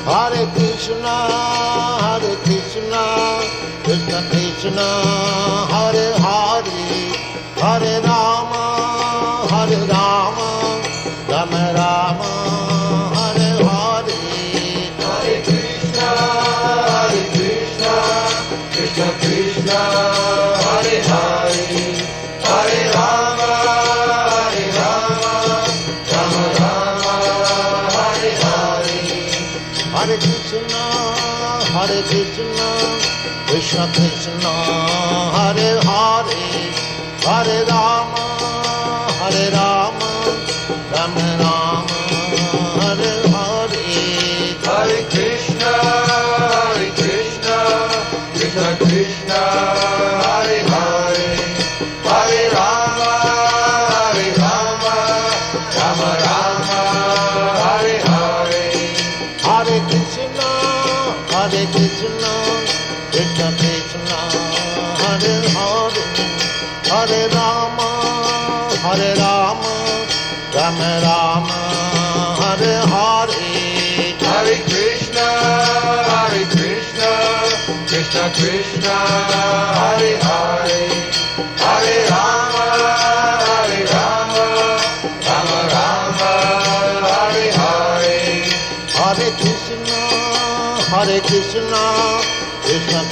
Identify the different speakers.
Speaker 1: Hare Krishna, Krishna Krishna, Hare Hare, Hare Rama, Rama Rama, Hare Hare.
Speaker 2: Hare Krishna, Krishna Krishna, Hare Hare, Hare Rama, Rama Rama, Hare Hare.
Speaker 1: Hare Krishna, Krishna Krishna, Hare Hare, Hare Rama, Rama Rama, Hare Hare.
Speaker 2: Hare Krishna, Krishna Krishna, Hare Hare, Hare Rama, Rama Rama, Hare Hare.
Speaker 1: Hare Krishna, Krishna Krishna, Hare Hare, Hare Rama, Rama Rama, Hare Hare.
Speaker 2: Hare Krishna, Krishna Krishna, Hare Hare, Hare Rama, Rama Rama, Hare Hare.
Speaker 1: Hare Krishna, Krishna